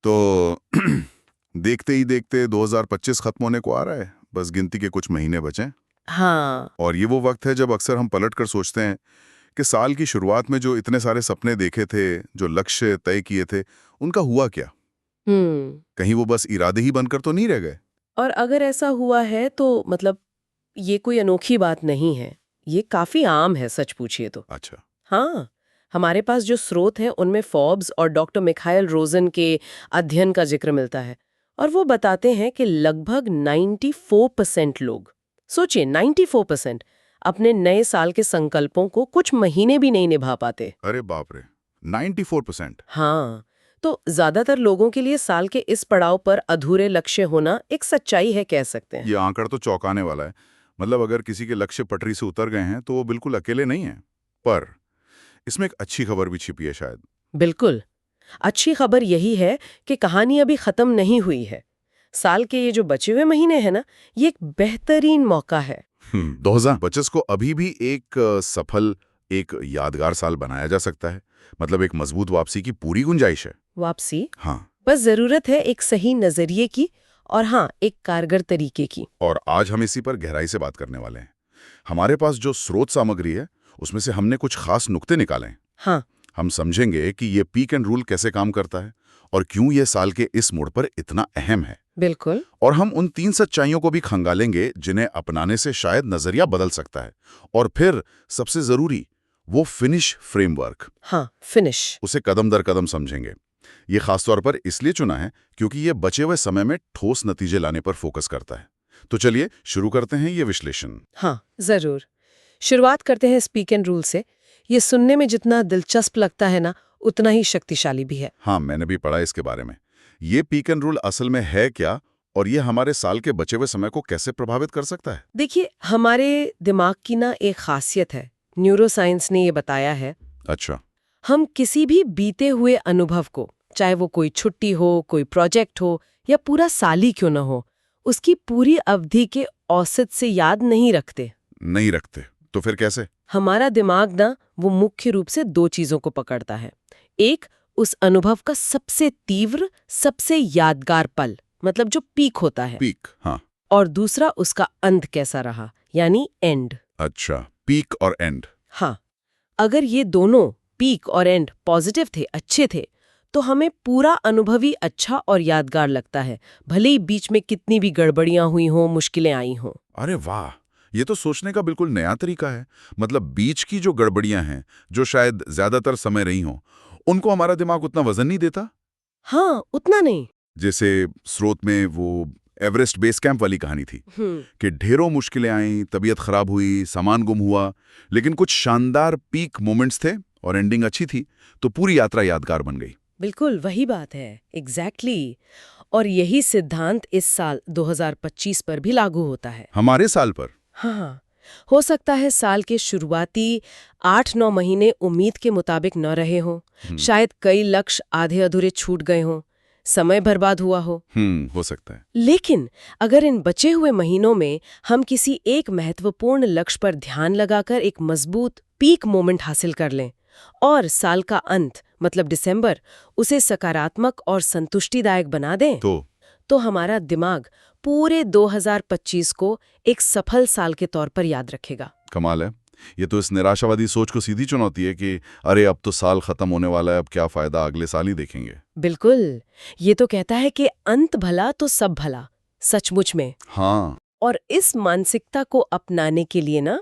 तो देखते ही देखते 2025 खत्म होने को आ रहा है। बस गिनती के कुछ महीने बचे हैं। हाँ। और ये वो वक्त है जब अक्सर हम पलट कर सोचते हैं कि साल की शुरुआत में जो इतने सारे सपने देखे थे, जो लक्ष्य तय किए थे, उनका हुआ क्या? कहीं वो बस इरादे ही बनकर तो नहीं रह गए? और अगर ऐसा हुआ है तो मतलब ये कोई अनोखी बात नहीं है। ये काफी आम है, सच पूछिए तो। अच्छा। हाँ, हमारे पास जो स्रोत हैं उनमें फोर्ब्स और डॉक्टर मिखाइल रोजन के अध्ययन का जिक्र मिलता है। और वो बताते हैं कि लगभग 94% लोग, सोचिए 94%, अपने नए साल के संकल्पों को कुछ महीने भी नहीं निभा पाते। अरे बाप रे, 94%। हाँ, तो ज्यादातर लोगों के लिए साल के इस पड़ाव पर अधूरे लक्ष्य होना एक सच्चाई है, कह सकते हैं। ये आंकड़ा तो चौंकाने वाला है। मतलब अगर किसी के लक्ष्य पटरी से उतर गए हैं तो वो बिल्कुल अकेले नहीं हैं। पर इसमें एक अच्छी खबर भी छिपी है शायद। बिल्कुल। अच्छी खबर यही है कि कहानी अभी खत्म नहीं हुई है। साल के ये जो बचे हुए महीने हैं ना, ये एक बेहतरीन मौका है। 2025 को अभी भी एक सफल, एक यादगार साल बनाया जा सकता है। मतलब एक मजबूत वापसी की पूरी गुंजाइश है। वापसी, हाँ। बस जरूरत है एक सही नजरिए की और हाँ, एक कारगर तरीके की। और आज हम इसी पर गहराई से बात करने वाले हैं। हमारे पास जो स्रोत सामग्री है उसमें से हमने कुछ खास नुक्ते निकाले हैं। हाँ। हम समझेंगे कि ये पीक एंड रूल कैसे काम करता है और क्यों ये साल के इस मोड़ पर इतना अहम है। बिल्कुल। और हम उन 3 सच्चाइयों को भी खंगालेंगे जिन्हें अपनाने से शायद नजरिया बदल सकता है। और फिर सबसे जरूरी, वो फिनिश फ्रेमवर्क, हाँ, फिनिश। उसे कदम दर कदम समझेंगे। ये खासतौर पर इसलिए चुना है क्योंकि ये बचे हुए समय में ठोस नतीजे लाने पर फोकस करता है। तो चलिए शुरू करते हैं ये विश्लेषण। हाँ, जरूर। शुरुआत करते हैं स्पीक एंड रूल से। ये सुनने में जितना दिलचस्प लगता है ना, उतना ही शक्तिशाली भी है। हाँ, मैंने भी पढ़ा इसके बारे में। ये पीक एंड रूल असल में है क्या और ये हमारे साल के बचे हुए समय को कैसे प्रभावित कर सकता है? देखिए, हमारे दिमाग की ना एक खासियत है, न्यूरोसाइंस ने ये बताया है। अच्छा। हम किसी भी बीते हुए अनुभव को, चाहे वो कोई छुट्टी हो, कोई प्रोजेक्ट हो या पूरा साल ही क्यों न हो, उसकी पूरी अवधि के औसत से याद नहीं रखते। नहीं रखते तो फिर कैसे? हमारा दिमाग ना वो मुख्य रूप से दो चीजों को पकड़ता है। एक, उस अनुभव का सबसे तीव्र, सबसे यादगार पल, मतलब जो पीक होता है। पीक, हाँ। और दूसरा, उसका अंत कैसा रहा, यानी एंड। अच्छा, पीक और एंड। हाँ, अगर ये दोनों, पीक और एंड, पॉजिटिव थे, अच्छे थे, तो हमें पूरा अनुभव ही अच्छा और यादगार लगता है, भले ही बीच में कितनी भी गड़बड़ियां हुई हों, मुश्किलें आई हों। अरे वाह, ये तो सोचने का बिल्कुल नया तरीका है। मतलब बीच की जो गड़बड़ियां हैं, जो शायद ज्यादातर समय रही हों, उनको हमारा दिमाग उतना वजन नहीं देता। हाँ, उतना नहीं। जैसे स्रोत में वो एवरेस्ट बेस कैंप वाली कहानी थी कि ढेरों मुश्किलें आईं, तबीयत खराब हुई, सामान गुम हुआ, लेकिन कुछ शानदार पीक मोमेंट्स थे और एंडिंग अच्छी थी, तो पूरी यात्रा यादगार बन गई। बिल्कुल वही बात है, एग्जैक्टली। और यही सिद्धांत इस साल 2025 पर भी लागू होता है। हमारे साल पर? हाँ, हो सकता है साल के शुरुआती 8-9 महीने उम्मीद के मुताबिक न रहे हों, शायद कई लक्ष्य आधे अधूरे छूट गए हों, समय बर्बाद हुआ हो। हो सकता है। लेकिन अगर इन बचे हुए महीनों में हम किसी एक महत्वपूर्ण लक्ष्य पर ध्यान लगाकर एक मजबूत पीक मोमेंट हासिल कर लें और साल का अंत, मतलब दिसंबर, उसे सकारात्मक और संतुष्टिदायक बना दें, तो हमारा दिमाग पूरे 2025 को एक सफल साल के तौर पर याद रखेगा। कमाल है। ये तो इस निराशावादी सोच को सीधी चुनौती है कि अरे अब तो साल खत्म होने वाला है, अब क्या फायदा, अगले साल ही देखेंगे। बिल्कुल, ये तो कहता है कि अंत भला तो सब भला, सचमुच में। हाँ। और इस मानसिकता को अपनाने के लिए ना,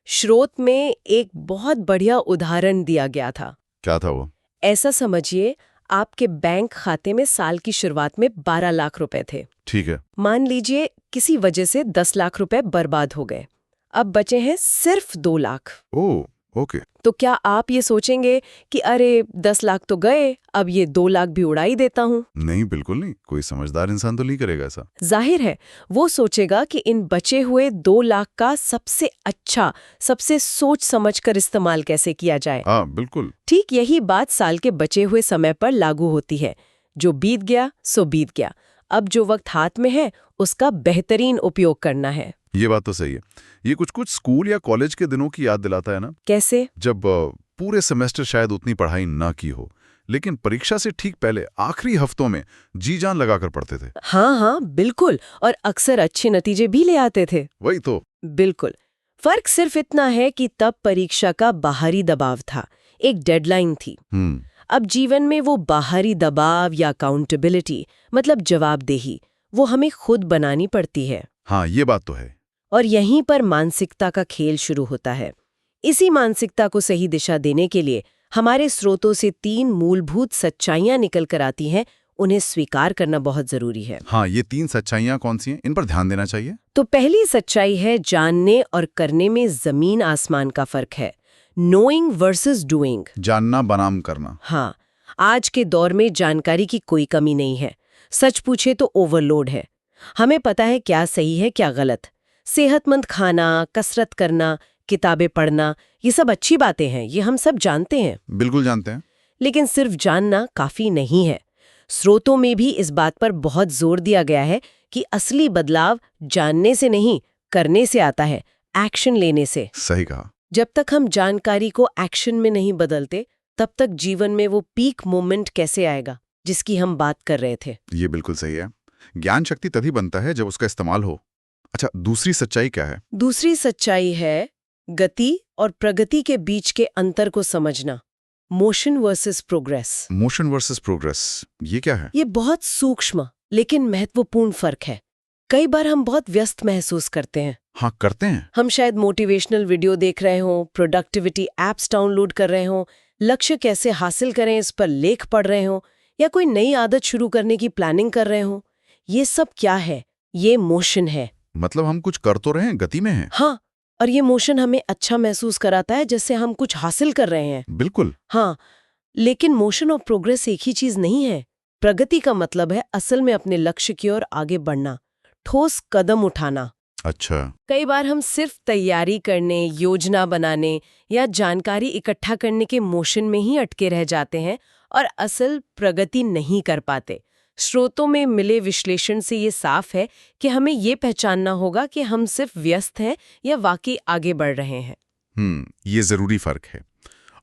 स्रोत में एक बहुत बढ़िया उदाहरण दिया गया था। क्या था वो? ऐसा समझिए, आपके बैंक खाते में साल की शुरुआत में 12 लाख रुपए थे। ठीक है। मान लीजिए किसी वजह से 10 लाख रुपए बर्बाद हो गए, अब बचे हैं सिर्फ 2 लाख। ओह, ओके। तो क्या आप ये सोचेंगे कि अरे 10 लाख तो गए, अब ये 2 लाख भी उड़ा ही देता हूँ? नहीं, बिल्कुल नहीं। कोई समझदार इंसान तो नहीं करेगा ऐसा। जाहिर है, वो सोचेगा कि इन बचे हुए 2 लाख का सबसे अच्छा, सबसे सोच समझकर इस्तेमाल कैसे किया जाए। हाँ, बिल्कुल। ठीक यही बात साल के बचे हुए समय पर लागू होती है। जो बीत गया सो बीत गया, अब जो वक्त हाथ में है उसका बेहतरीन उपयोग करना है। ये बात तो सही है। ये कुछ कुछ स्कूल या कॉलेज के दिनों की याद दिलाता है ना। कैसे? जब पूरे सेमेस्टर शायद उतनी पढ़ाई ना की हो, लेकिन परीक्षा से ठीक पहले आखिरी हफ्तों में जी जान लगाकर पढ़ते थे। हाँ हाँ बिल्कुल, और अक्सर अच्छे नतीजे भी ले आते थे। वही तो। बिल्कुल। फर्क सिर्फ इतना है कि तब परीक्षा का बाहरी दबाव था, एक डेडलाइन थी। अब जीवन में वो बाहरी दबाव या अकाउंटेबिलिटी, मतलब जवाबदेही, वो हमें खुद बनानी पड़ती है। हाँ, ये बात तो है। और यहीं पर मानसिकता का खेल शुरू होता है। इसी मानसिकता को सही दिशा देने के लिए हमारे स्रोतों से 3 मूलभूत सच्चाइयां निकल कर आती हैं, उन्हें स्वीकार करना बहुत जरूरी है। हाँ, ये 3 सच्चाइयां कौन सी हैं? इन पर ध्यान देना चाहिए। तो पहली सच्चाई है, जानने और करने में जमीन आसमान का फर्क है। Knowing versus doing. जानना बनाम करना। हाँ, आज के दौर में जानकारी की कोई कमी नहीं है। सच पूछे तो ओवरलोड है। हमें पता है क्या सही है क्या गलत। सेहतमंद खाना, कसरत करना, किताबें पढ़ना, ये सब अच्छी बातें हैं, ये हम सब जानते हैं। बिल्कुल जानते हैं। लेकिन सिर्फ जानना काफी नहीं है। स्रोतों में भी इस बात पर बहुत जोर दिया गया है कि असली बदलाव जानने से नहीं, करने से आता है, एक्शन लेने से। सही कहा। जब तक हम जानकारी को एक्शन में नहीं बदलते, तब तक जीवन में वो पीक मोमेंट कैसे आएगा जिसकी हम बात कर रहे थे। ये बिल्कुल सही है। ज्ञान शक्ति तभी बनता है जब उसका इस्तेमाल हो। अच्छा, दूसरी सच्चाई क्या है? दूसरी सच्चाई है गति और प्रगति के बीच के अंतर को समझना। Motion versus progress. Motion versus progress, ये क्या है? ये बहुत सूक्ष्म लेकिन महत्वपूर्ण फर्क है। कई बार हम बहुत व्यस्त महसूस करते हैं। हाँ, करते हैं। हम शायद मोटिवेशनल वीडियो देख रहे हों, प्रोडक्टिविटी एप्स डाउनलोड कर रहे हों, लक्ष्य कैसे हासिल करें इस पर लेख पढ़ रहे हों, या कोई नई आदत शुरू करने की प्लानिंग कर रहे हों। ये सब क्या है? ये मोशन है। मतलब हम कुछ कर तो रहे हैं, गति में हैं। हाँ, और ये मोशन हमें अच्छा महसूस कराता है, जैसे हम कुछ हासिल कर रहे हैं। बिल्कुल। हाँ, लेकिन मोशन और प्रोग्रेस एक ही चीज नहीं है। प्रगति का मतलब है असल में अपने लक्ष्य की ओर आगे बढ़ना, ठोस कदम उठाना। अच्छा। कई बार हम सिर्फ तैयारी करने, योजना बनाने या जानकारी इकट्ठा करने के मोशन में ही अटके रह जाते हैं और असल प्रगति नहीं कर पाते। स्रोतों में मिले विश्लेषण से ये साफ है कि हमें ये पहचानना होगा कि हम सिर्फ व्यस्त हैं या वाकई आगे बढ़ रहे हैं। ये जरूरी फर्क है।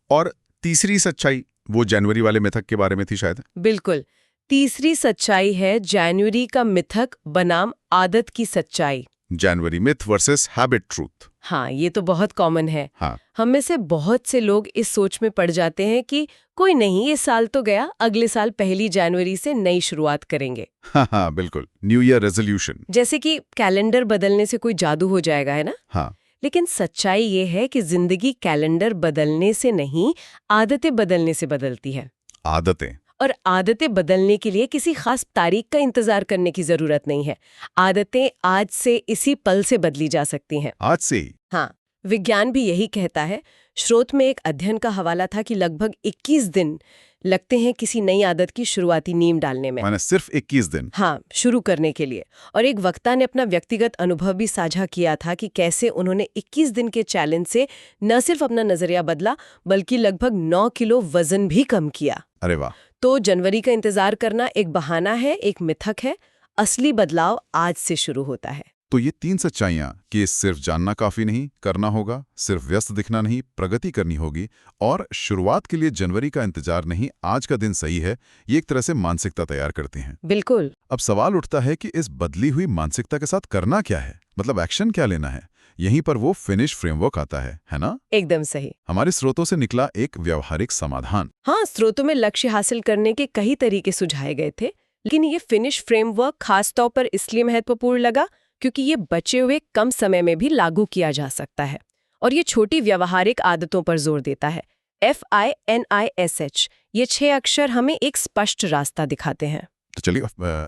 और तीसरी सच्चाई, वो जनवरी वाले मिथक के बारे में थी शायद। बिल्कुल। तीसरी सच्चाई है जनवरी का मिथक बनाम आदत की सच्चाई। जनवरी मिथ वर्सेस हैबिट ट्रूथ। हाँ, ये तो बहुत कॉमन है। हाँ। हम में से बहुत से लोग इस सोच में पड़ जाते हैं कि कोई नहीं, ये साल तो गया, अगले साल 1 जनवरी से नई शुरुआत करेंगे। हाँ, बिल्कुल, न्यू ईयर रेजोल्यूशन। जैसे कि कैलेंडर बदलने से कोई जादू हो जाएगा, है ना? हाँ। लेकिन सच्चाई ये है कि जिंदगी कैलेंडर बदलने से नहीं, आदतें बदलने से बदलती है। आदतें। और आदतें बदलने के लिए किसी खास तारीख का इंतजार करने की जरूरत नहीं है। आदतें आज से, इसी पल से बदली जा सकती हैं। आज से ही? हाँ, विज्ञान भी यही कहता है। स्रोत में एक अध्ययन का हवाला था कि लगभग 21 दिन लगते हैं किसी नई आदत की शुरुआती नींव डालने में। माने सिर्फ 21 दिन? हाँ, शुरू करने के लिए। और एक वक्ता ने अपना व्यक्तिगत अनुभव भी साझा किया था कि कैसे उन्होंने 21 दिन के चैलेंज से न सिर्फ अपना नजरिया बदला, बल्कि लगभग 9 किलो वजन भी कम किया। अरे वाह। तो जनवरी का इंतजार करना एक बहाना है, एक मिथक है। असली बदलाव आज से शुरू होता है। तो ये 3 सच्चाइयां कि सिर्फ जानना काफी नहीं, करना होगा, सिर्फ व्यस्त दिखना नहीं, प्रगति करनी होगी, और शुरुआत के लिए जनवरी का इंतजार नहीं, आज का दिन सही है, ये एक तरह से मानसिकता तैयार करती हैं। बिल्कुल। अब सवाल उठता है कि इस बदली हुई मानसिकता के साथ करना क्या है, मतलब एक्शन क्या लेना है। यहीं पर वो फिनिश फ्रेमवर्क आता है ना? एकदम सही। हमारे स्रोतों से निकला एक व्यावहारिक समाधान। हाँ, स्रोतों में लक्ष्य हासिल करने के कई तरीके सुझाए गए थे, लेकिन ये फिनिश फ्रेमवर्क खासतौर पर इसलिए महत्वपूर्ण लगा क्योंकि ये बचे हुए कम समय में भी लागू किया जा सकता है और ये छोटी व्यावहारिक आदतों पर जोर देता है। FINISH, ये 6 अक्षर हमें एक स्पष्ट रास्ता दिखाते हैं। तो चलिए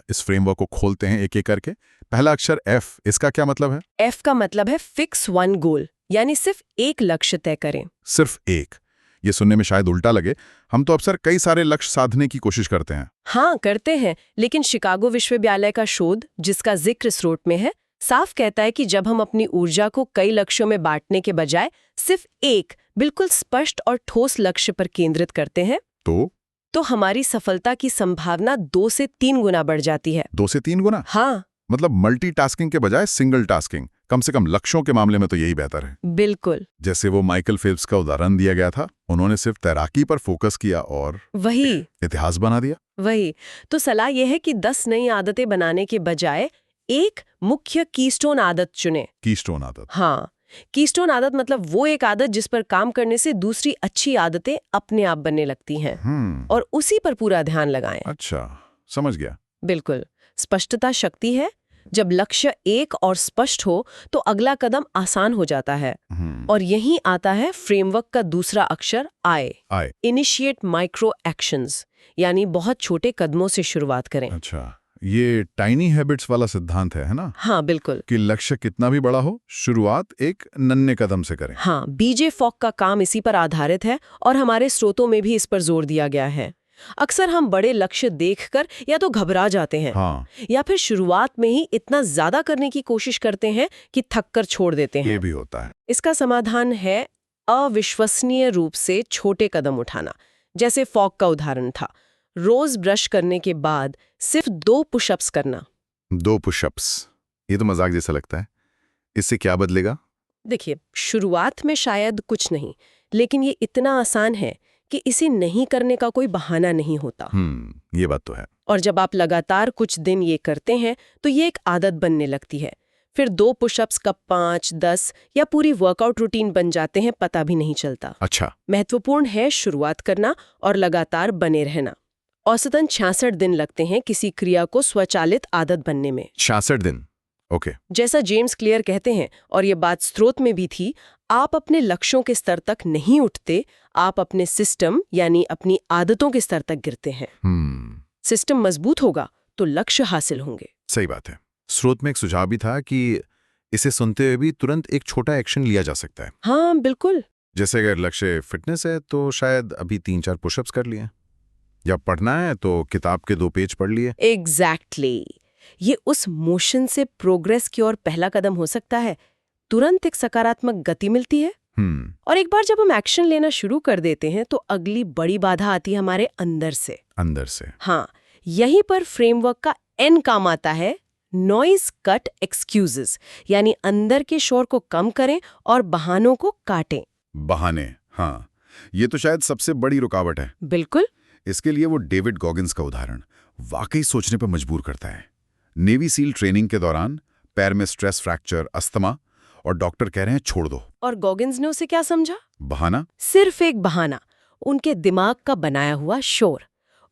इस फ्रेमवर्क को खोलते हैं एक एक करके। पहला अक्षर F, इसका क्या मतलब है? F का मतलब है फिक्स वन गोल, यानी सिर्फ एक लक्ष्य तय करें। सिर्फ एक? ये सुनने में शायद उल्टा लगे, हम तो अक्सर कई सारे लक्ष्य साधने की कोशिश करते हैं। हाँ, करते हैं, लेकिन शिकागो विश्वविद्यालय का शोध, जिसका जिक्र स्रोत में है, साफ कहता है कि जब हम अपनी ऊर्जा को कई लक्ष्यों में बांटने के बजाय सिर्फ एक बिल्कुल स्पष्ट और ठोस लक्ष्य पर केंद्रित करते हैं, तो हमारी सफलता की संभावना 2 से 3 गुना बढ़ जाती है। 2 से 3 गुना? हाँ। मतलब मल्टीटास्किंग के बजाय सिंगल टास्किंग, कम से कम लक्ष्यों के मामले में तो यही बेहतर है। बिल्कुल जैसे वो माइकल फेल्प्स का उदाहरण दिया गया था, उन्होंने सिर्फ तैराकी पर फोकस किया और वही इतिहास बना दिया। वही तो सलाह यह है कि 10 नई आदतें बनाने के बजाय एक मुख्य कीस्टोन आदत चुने। कीस्टोन आदत। हाँ, कीस्टोन आदत मतलब वो एक आदत जिस पर काम करने से दूसरी अच्छी आदतें अपने आप बनने लगती हैं और उसी पर पूरा ध्यान लगाएं। अच्छा, समझ गया। बिल्कुल, स्पष्टता शक्ति है। जब लक्ष्य एक और स्पष्ट हो तो अगला कदम आसान हो जाता है। और यहीं आता है फ्रेमवर्क का दूसरा अक्षर I। इनिशिएट माइक्रो एक्शंस, यानी बहुत छोटे कदमों से शुरुआत करें। अच्छा, ये टाइनी हैबिट्स वाला सिद्धांत है ना? हाँ बिल्कुल, कि लक्ष्य कितना भी बड़ा हो, शुरुआत एक नन्हे कदम से करें। हाँ, बीजे फॉक का काम इसी पर आधारित है और हमारे स्रोतों में भी इस पर जोर दिया गया है। अक्सर हम बड़े लक्ष्य देखकर या तो घबरा जाते हैं या फिर शुरुआत में ही इतना ज्यादा करने की कोशिश करते हैं कि थक कर छोड़ देते हैं। ये भी होता है। इसका समाधान है अविश्वसनीय रूप से छोटे कदम उठाना। जैसे फॉक का उदाहरण था, रोज ब्रश करने के बाद सिर्फ 2 पुशअप्स करना। 2 पुशअप्स, ये तो मजाक जैसा लगता है। इससे क्या बदलेगा? देखिए, शुरुआत में शायद कुछ नहीं, लेकिन ये इतना आसान है कि इसे नहीं करने का कोई बहाना नहीं होता। ये बात तो है। और जब आप लगातार कुछ दिन ये करते हैं तो ये एक आदत बनने लगती है। फिर 2 पुशअप्स कब 5, 10 या पूरी वर्कआउट रूटीन बन जाते हैं, पता भी नहीं चलता। अच्छा, महत्वपूर्ण है शुरुआत करना और लगातार बने रहना। औसतन 66 दिन लगते हैं किसी क्रिया को स्वचालित आदत बनने में। 66 दिन, ओके। जैसा जेम्स क्लियर कहते हैं, और ये बात स्रोत में भी थी, आप अपने लक्ष्यों के स्तर तक नहीं उठते, आप अपने सिस्टम यानी अपनी आदतों के स्तर तक गिरते हैं। सिस्टम मजबूत होगा तो लक्ष्य हासिल होंगे। सही बात है। स्रोत में एक सुझाव भी था कि इसे सुनते हुए भी तुरंत एक छोटा एक्शन लिया जा सकता है। हाँ बिल्कुल। जैसे अगर लक्ष्य फिटनेस है तो शायद अभी 3-4 पुशअप्स कर लिए, या पढ़ना है तो किताब के 2 पेज पढ़ लिए। एग्जैक्टली ये उस मोशन से प्रोग्रेस की ओर पहला कदम हो सकता है। तुरंत एक सकारात्मक गति मिलती है। और एक बार जब हम एक्शन लेना शुरू कर देते हैं तो अगली बड़ी बाधा आती है हमारे अंदर से। हाँ, यहीं पर फ्रेमवर्क का N काम आता है, नॉइज कट एक्सक्यूजेस, यानी अंदर के शोर को कम करें और बहानों को काटें। बहाने, हाँ, ये तो शायद सबसे बड़ी रुकावट है। बिल्कुल। इसके लिए वो डेविड गॉगिन्स का उदाहरण वाकई सोचने पर मजबूर करता है। नेवी सील ट्रेनिंग के दौरान पैर में स्ट्रेस फ्रैक्चर, अस्थमा, और डॉक्टर कह रहे हैं छोड़ दो। और गॉगिन्स ने उसे क्या समझा? बहाना। सिर्फ एक बहाना, उनके दिमाग का बनाया हुआ शोर।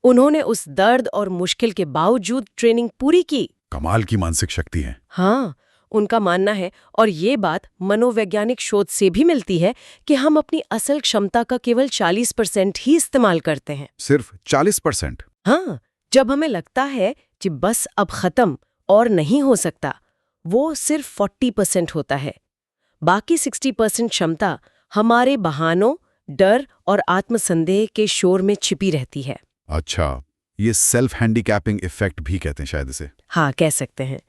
उन्होंने उस दर्द और मुश्किल के बावजूद ट्रेनिंग पूरी की। कमाल की मानसिक शक्ति है। हाँ, उनका मानना है, और ये बात मनोवैज्ञानिक शोध से भी मिलती है, कि हम अपनी असल क्षमता का केवल 40% ही इस्तेमाल करते हैं। सिर्फ 40%? हाँ, जब हमें लगता है कि बस अब खत्म और नहीं हो सकता, वो सिर्फ 40% होता है। बाकी 60% क्षमता हमारे बहानों, डर और आत्मसंदेह के शोर में छिपी रहती है। अच्छा, ये सेल्फ हैंडीकैपिंग इफेक्ट भी कहते हैं शायद इसे। हाँ, कह सकते हैं।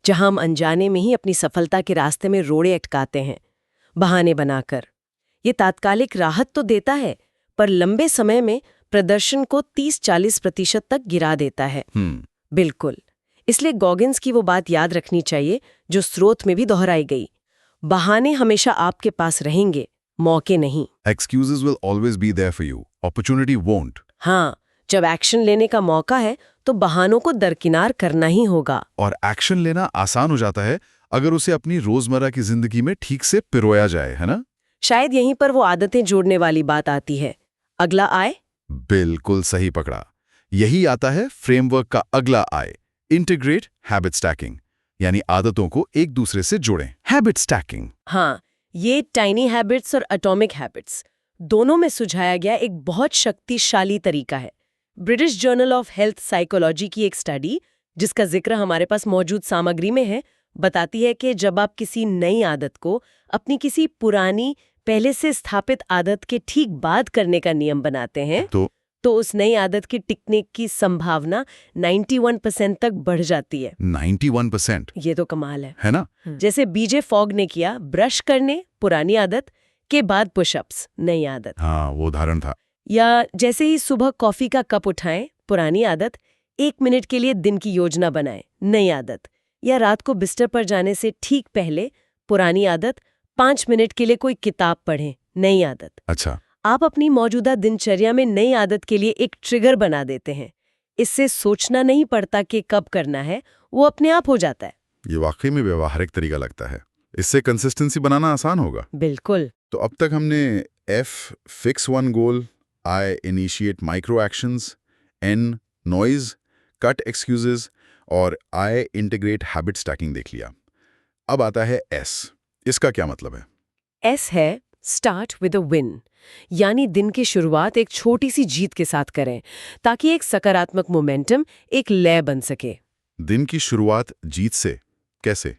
जहां हम अनजाने में ही अपनी सफलता के रास्ते में रोड़े अटकाते हैं, बहाने बनाकर। ये तात्कालिक राहत तो देता है, पर लंबे समय में प्रदर्शन को 30-40% तक गिरा देता है। बिल्कुल। इसलिए गॉगिन्स की वो बात याद रखनी चाहिए जो स्रोत में भी दोहराई गई, बहाने हमेशा आपके पास रहेंगे, मौके नहीं। Excuses will always be there for you. Opportunity won't. हाँ, जब एक्शन लेने का मौका है तो बहानों को दरकिनार करना ही होगा। और एक्शन लेना आसान हो जाता है अगर उसे अपनी रोजमर्रा की जिंदगी में ठीक से पिरोया जाए, है ना? शायद यहीं पर वो आदतें जोड़ने वाली बात आती है। अगला I? बिल्कुल सही पकड़ा। यही आता है फ्रेमवर्क का अगला I, इंटीग्रेट हैबिट स्टैकिंग, यानी आदतों को एक दूसरे से जोड़ें। Habit stacking. हाँ, ये टाइनी हैबिट्स और एटॉमिक हैबिट्स दोनों में सुझाया गया एक बहुत शक्तिशाली तरीका है। British journal of health psychology की एक स्टडी, जिसका जिक्र हमारे पास मौजूद सामग्री में है, बताती है कि जब आप किसी नई आदत को अपनी किसी पुरानी, पहले से स्थापित आदत के ठीक बाद करने का नियम बनाते हैं तो उस नई आदत की टिकने की संभावना 91% तक बढ़ जाती है। 91%? ये तो कमाल है ना? जैसे बीजे फॉग ने किया, ब्रश करने पुरानी आदत के बाद पुशअप्स नई आदत। हाँ, वो उदाहरण था। या जैसे ही सुबह कॉफी का कप उठाएं, पुरानी आदत, 1 मिनट के लिए दिन की योजना बनाएं, नई आदत। या रात को बिस्तर पर जाने से ठीक पहले पुरानी आदत, 5 मिनट के लिए कोई किताब पढ़ें, नई आदत। अच्छा, आप अपनी मौजूदा दिनचर्या में नई आदत के लिए एक ट्रिगर बना देते हैं। इससे सोचना नहीं पड़ता कि कब करना है, वो अपने आप हो जाता है। ये वाकई में व्यवहारिक तरीका लगता है। इससे कंसिस्टेंसी बनाना आसान होगा। बिल्कुल। तो अब तक हमने F fix one goal, I initiate micro actions, N noise, cut excuses और I इंटीग्रेट हैबिट स्टैकिंग देख लिया। अब आता है S। इसका क्या मतलब है? एस है स्टार्ट विद अ विन, यानी दिन की शुरुआत एक छोटी सी जीत के साथ करें ताकि एक सकारात्मक मोमेंटम, एक लय बन सके। दिन की शुरुआत जीत से कैसे?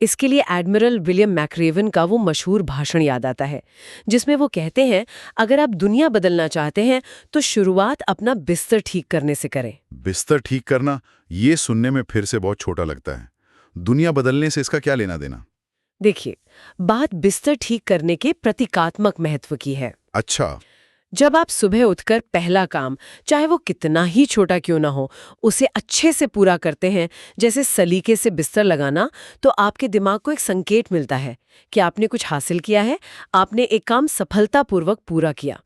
इसके लिए एडमिरल विलियम मैक्रेवन का वो मशहूर भाषण याद आता है, जिसमें वो कहते हैं, अगर आप दुनिया बदलना चाहते हैं तो शुरुआत अपना बिस्तर ठीक करने से करें। बिस्तर ठीक करना, ये सुनने में फिर से बहुत छोटा लगता है। दुनिया बदलने से इसका क्या लेना देना? देखिए, बात बिस्तर ठीक करने के प्रतीकात्मक महत्व की है। अच्छा, जब आप सुबह उठकर पहला काम, चाहे वो कितना ही छोटा क्यों ना हो, उसे अच्छे से पूरा करते हैं, जैसे सलीके से बिस्तर लगाना, तो आपके दिमाग को एक संकेत मिलता है कि आपने कुछ हासिल किया है, आपने एक काम सफलतापूर्वक पूरा किया।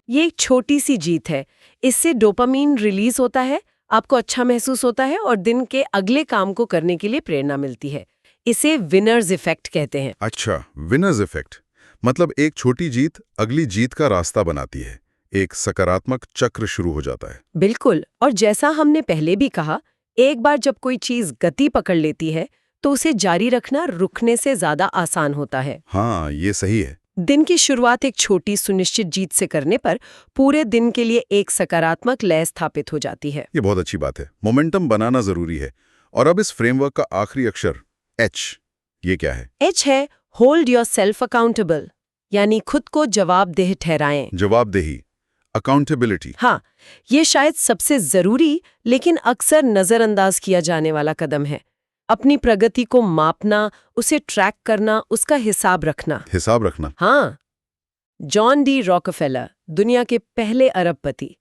ये एक छोटी सी जीत है। इससे डोपामीन रिलीज होता है, आपको अच्छा महसूस होता है और दिन के अगले काम को करने के लिए प्रेरणा मिलती है। इसे विनर्स इफेक्ट कहते हैं। अच्छा, विनर्स इफेक्ट मतलब एक छोटी जीत अगली जीत का रास्ता बनाती है। एक सकारात्मक चक्र शुरू हो जाता है। बिल्कुल। और जैसा हमने पहले भी कहा, एक बार जब कोई चीज गति पकड़ लेती है तो उसे जारी रखना रुकने से ज्यादा आसान होता है। हाँ, ये सही है। दिन की शुरुआत एक छोटी सुनिश्चित जीत से करने पर पूरे दिन के लिए एक सकारात्मक लय स्थापित हो जाती है। ये बहुत अच्छी बात है। मोमेंटम बनाना जरूरी है। और अब इस फ्रेमवर्क का आखिरी अक्षर H, ये क्या है? H है होल्ड योर सेल्फ अकाउंटेबल, यानी खुद को जवाबदेह ठहराएं। जवाबदेही, अकाउंटेबिलिटी। हाँ, ये शायद सबसे जरूरी लेकिन अक्सर नजरअंदाज किया जाने वाला कदम है। अपनी प्रगति को मापना, उसे ट्रैक करना, उसका हिसाब रखना। हिसाब रखना। हाँ, जॉन डी रॉकफेलर, दुनिया के पहले अरबपति,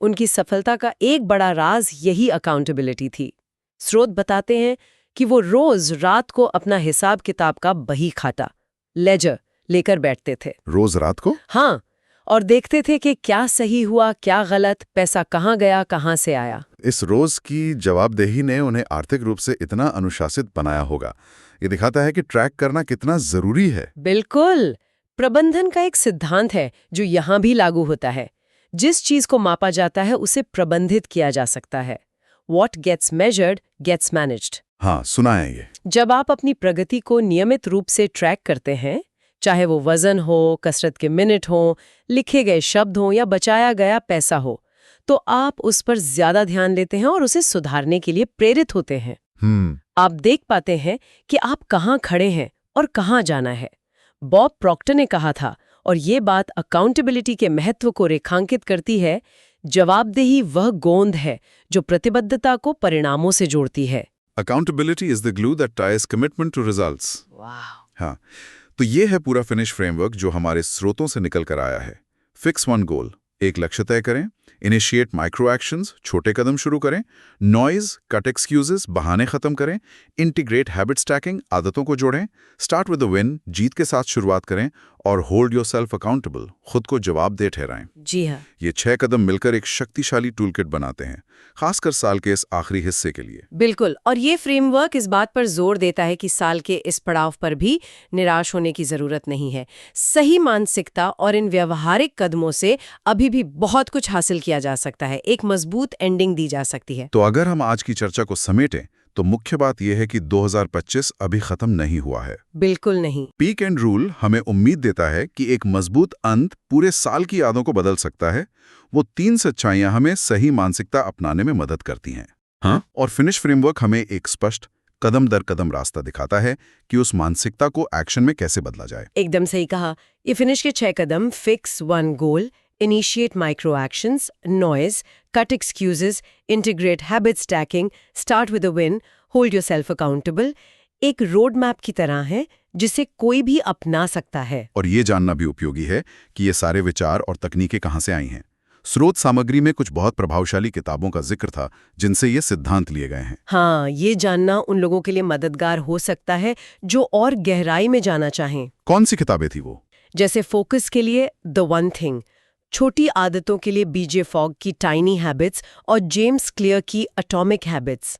उनकी सफलता का एक बड़ा राज यही अकाउंटेबिलिटी थी। स्रोत बताते हैं कि वो रोज रात को अपना हिसाब किताब का बही खाता, लेजर, लेकर बैठते थे। रोज रात को? हाँ, और देखते थे कि क्या सही हुआ, क्या गलत, पैसा कहाँ गया, कहाँ से आया। इस रोज की जवाबदेही ने उन्हें आर्थिक रूप से इतना अनुशासित बनाया होगा। ये दिखाता है कि ट्रैक करना कितना जरूरी है। बिल्कुल। प्रबंधन का एक सिद्धांत है जो यहाँ भी लागू होता है। जिस चीज को मापा जाता है उसे प्रबंधित किया जा सकता है। What gets measured gets managed। हाँ, सुना है ये। जब आप अपनी प्रगति को नियमित रूप से ट्रैक करते हैं, चाहे वो वजन हो, कसरत के मिनट हो, लिखे गए शब्द हो या बचाया गया पैसा हो, तो आप उस पर ज्यादा ध्यान देते हैं और उसे सुधारने के लिए प्रेरित होते हैं। आप देख पाते हैं कि आप कहाँ खड़े हैं और कहाँ जाना है। बॉब प्रॉक्टर ने कहा था, और ये बात अकाउंटेबिलिटी के महत्व को रेखांकित करती है, जवाबदेही वह गोंद है जो प्रतिबद्धता को परिणामों से जोड़ती है। Accountability is the glue that ties commitment to results। हाँ, तो ये है पूरा फिनिश फ्रेमवर्क जो हमारे स्रोतों से निकल कर आया है। फिक्स वन गोल, एक लक्ष्य तय करें। इनिशिएट माइक्रो एक्शंस, छोटे कदम शुरू करें। नॉइज, कट एक्सक्यूजेस, बहाने खत्म करें। इंटीग्रेट हैबिट स्टैकिंग, आदतों को जोड़ें। स्टार्ट विद अ विन, जीत के साथ शुरुआत करें। और होल्ड योर सेल्फ अकाउंटेबल, खुद को जवाबदेह ठहराएं। जी हाँ, ये 6 कदम मिलकर एक शक्तिशाली टूलकिट बनाते हैं, खासकर साल के इस आखिरी हिस्से के लिए। बिल्कुल। और ये फ्रेमवर्क इस बात पर जोर देता है कि साल के इस पड़ाव पर भी निराश होने की जरूरत नहीं है। सही मानसिकता और इन व्यवहारिक कदमों से अभी भी बहुत कुछ हासिल किया जा सकता है, एक मजबूत एंडिंग दी जा सकती है। तो अगर हम आज की चर्चा को समेटें तो मुख्य बात यह है कि 2025 अभी खत्म नहीं हुआ है। बिल्कुल नहीं। पीक एंड रूल हमें उम्मीद देता है कि एक मजबूत अंत पूरे साल की यादों को बदल सकता है। वो 3 सच्चाइयां हमें सही मानसिकता अपनाने में मदद करती हैं। हाँ, और फिनिश फ्रेमवर्क हमें एक स्पष्ट कदम दर कदम रास्ता दिखाता है कि उस मानसिकता को एक्शन में कैसे बदला जाए। एकदम सही कहा। ये फिनिश के 6 कदम, fix one goal, initiate micro actions, noise, cut excuses, integrate habit stacking, start with a win, hold yourself accountable, एक रोड मैप की तरह है जिसे कोई भी अपना सकता है। और ये जानना भी उपयोगी है कि ये सारे विचार और तकनीकें कहाँ से आई हैं। स्रोत सामग्री में कुछ बहुत प्रभावशाली किताबों का जिक्र था जिनसे ये सिद्धांत लिए गए हैं। हाँ, ये जानना उन लोगों के लिए मददगार हो सकता है जो और गहराई में जाना चाहें। कौन सी किताबें थी वो? जैसे फोकस के लिए द वन थिंग, छोटी आदतों के लिए बीजे फॉग की टाइनी हैबिट्स और जेम्स क्लियर की एटॉमिक हैबिट्स।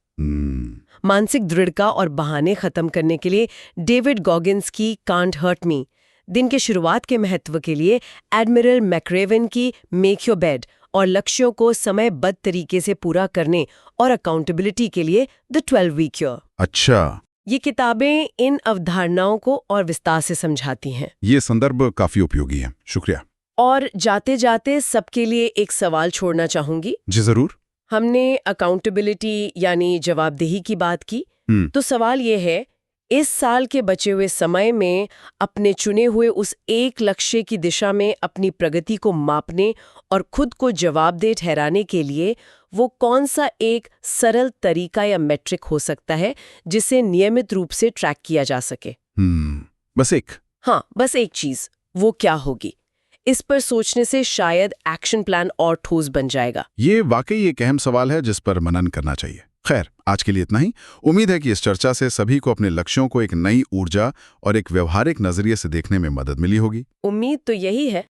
मानसिक दृढ़ता और बहाने खत्म करने के लिए डेविड गॉगिन्स की कांट हर्ट मी। दिन के शुरुआत के महत्व के लिए एडमिरल मैक्रेवन की मेक योर बेड और लक्ष्यों को समयबद्ध तरीके से पूरा करने और अकाउंटेबिलिटी के लिए द 12 वीक ईयर। अच्छा, ये किताबें इन अवधारणाओं को और विस्तार से समझाती हैं। ये संदर्भ काफी उपयोगी है, शुक्रिया। और जाते जाते सबके लिए एक सवाल छोड़ना चाहूंगी। जी जरूर। हमने अकाउंटेबिलिटी यानी जवाबदेही की बात की, तो सवाल ये है, इस साल के बचे हुए समय में अपने चुने हुए उस एक लक्ष्य की दिशा में अपनी प्रगति को मापने और खुद को जवाबदेह ठहराने के लिए वो कौन सा एक सरल तरीका या मेट्रिक हो सकता है जिसे नियमित रूप से ट्रैक किया जा सके? बस एक। हाँ, बस एक चीज, वो क्या होगी? इस पर सोचने से शायद एक्शन प्लान और ठोस बन जाएगा। ये वाकई एक अहम सवाल है जिस पर मनन करना चाहिए। खैर, आज के लिए इतना ही। उम्मीद है कि इस चर्चा से सभी को अपने लक्ष्यों को एक नई ऊर्जा और एक व्यवहारिक नजरिए से देखने में मदद मिली होगी। उम्मीद तो यही है।